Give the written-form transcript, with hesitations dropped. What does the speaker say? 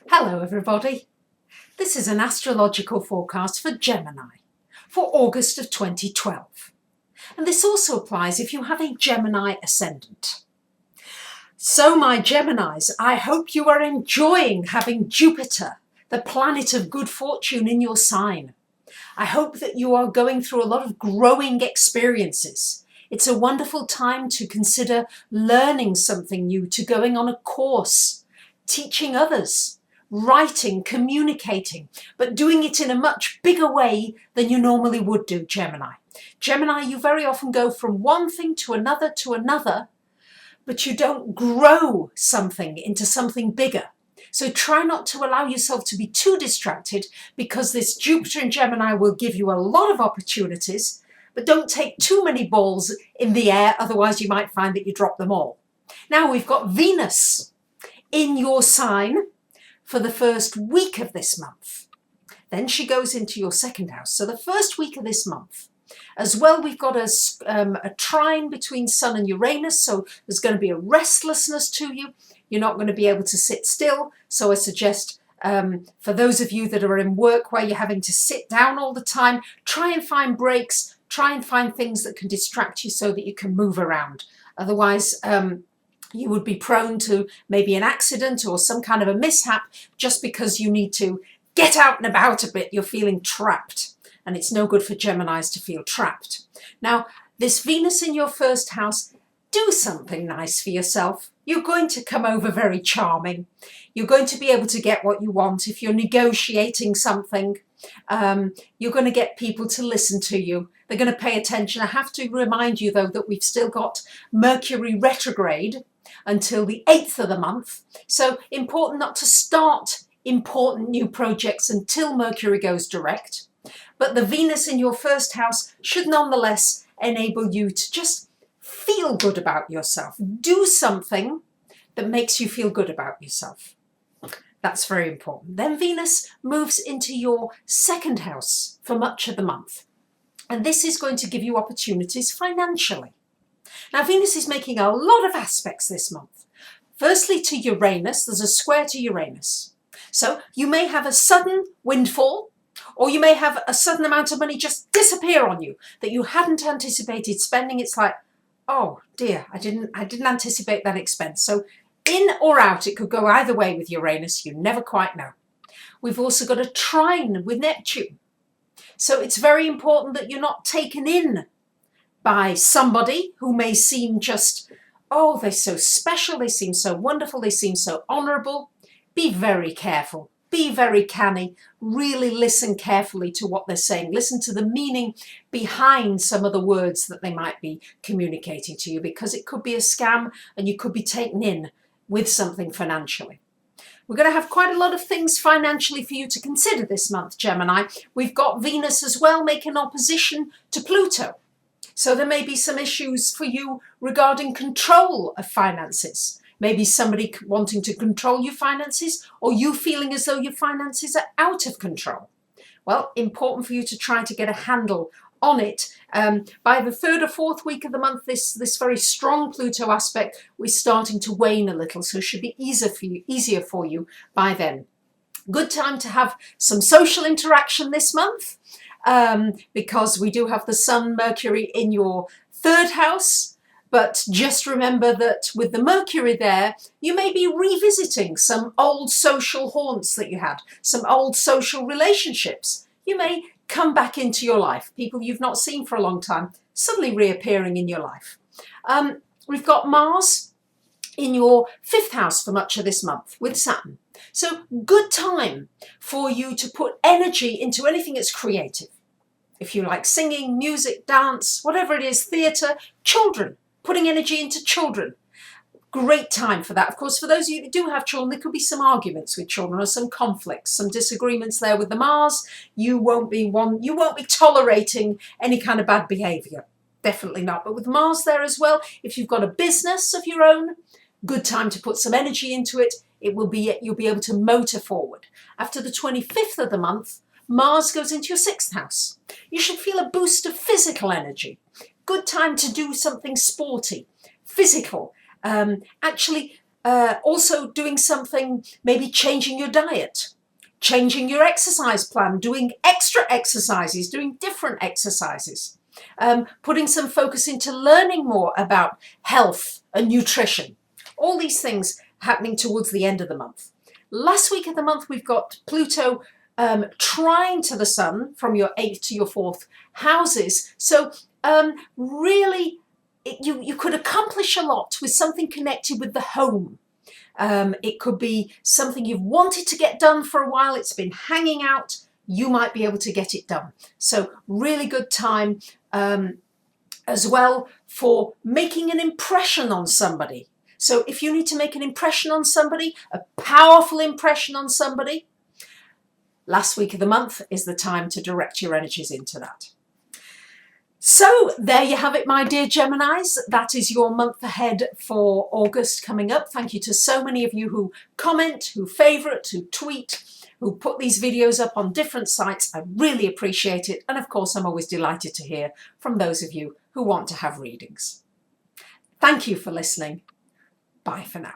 Hello everybody, this is an astrological forecast for Gemini for August of 2012, and this also applies if you have a Gemini ascendant. So my Geminis, I hope you are enjoying having Jupiter, the planet of good fortune, in your sign. I hope that you are going through a lot of growing experiences. It's a wonderful time to consider learning something new, to going on a course, teaching others, writing, communicating, but doing it in a much bigger way than you normally would do, Gemini. Gemini, you very often go from one thing to another, but you don't grow something into something bigger. So try not to allow yourself to be too distracted, because this Jupiter in Gemini will give you a lot of opportunities, but don't take too many balls in the air, otherwise you might find that you drop them all. Now we've got Venus in your sign for the first week of this month. Then she goes into your second house. So the first week of this month, as well, we've got a trine between Sun and Uranus. So there's going to be a restlessness to you. You're not going to be able to sit still. So I suggest for those of you that are in work where you're having to sit down all the time, try and find breaks, try and find things that can distract you so that you can move around. Otherwise, you would be prone to maybe an accident or some kind of a mishap just because you need to get out and about a bit. You're feeling trapped, and it's no good for Geminis to feel trapped. Now, this Venus in your first house, do something nice for yourself. You're going to come over very charming. You're going to be able to get what you want. If you're negotiating something, you're going to get people to listen to you. They're going to pay attention. I have to remind you, though, that we've still got Mercury retrograde until the 8th of the month. So important not to start important new projects until Mercury goes direct. But the Venus in your first house should nonetheless enable you to just feel good about yourself. Do something that makes you feel good about yourself. That's very important. Then Venus moves into your second house for much of the month. And this is going to give you opportunities financially. Now, Venus is making a lot of aspects this month. Firstly, to Uranus, there's a square to Uranus. So you may have a sudden windfall, or you may have a sudden amount of money just disappear on you that you hadn't anticipated spending. It's like, oh dear, I didn't anticipate that expense. So in or out, it could go either way with Uranus. You never quite know. We've also got a trine with Neptune. So it's very important that you're not taken in by somebody who may seem just, oh, they're so special, they seem so wonderful, they seem so honourable. Be very careful, be very canny, really listen carefully to what they're saying. Listen to the meaning behind some of the words that they might be communicating to you, because it could be a scam and you could be taken in with something financially. We're going to have quite a lot of things financially for you to consider this month, Gemini. We've got Venus as well making opposition to Pluto. So there may be some issues for you regarding control of finances. Maybe somebody wanting to control your finances, or you feeling as though your finances are out of control. Well, important for you to try to get a handle on it. By the third or fourth week of the month, this very strong Pluto aspect is starting to wane a little, so it should be easier for you by then. Good time to have some social interaction this month. Because we do have the Sun, Mercury in your third house. But just remember that with the Mercury there, you may be revisiting some old social haunts that you had, some old social relationships. You may come back into your life, people you've not seen for a long time, suddenly reappearing in your life. We've got Mars in your fifth house for much of this month with Saturn. So good time for you to put energy into anything that's creative. If you like singing, music, dance, whatever it is, theatre, children, putting energy into children. Great time for that. Of course, for those of you that do have children, there could be some arguments with children or some conflicts, some disagreements there with the Mars. You won't be tolerating any kind of bad behaviour. Definitely not. But with Mars there as well, if you've got a business of your own, good time to put some energy into it. You'll be able to motor forward. After the 25th of the month, Mars goes into your sixth house. You should feel a boost of physical energy. Good time to do something sporty, physical. Actually, Also doing something, maybe changing your diet, changing your exercise plan, doing extra exercises, doing different exercises, putting some focus into learning more about health and nutrition. All these things happening towards the end of the month. Last week of the month, we've got Pluto trine to the Sun from your 8th to your 4th houses. So really, you could accomplish a lot with something connected with the home. It could be something you've wanted to get done for a while. It's been hanging out. You might be able to get it done. So really good time as well for making an impression on somebody. So if you need to make an impression on somebody, a powerful impression on somebody, last week of the month is the time to direct your energies into that. So there you have it, my dear Geminis. That is your month ahead for August coming up. Thank you to so many of you who comment, who favourite, who tweet, who put these videos up on different sites. I really appreciate it. And of course, I'm always delighted to hear from those of you who want to have readings. Thank you for listening. Bye for now.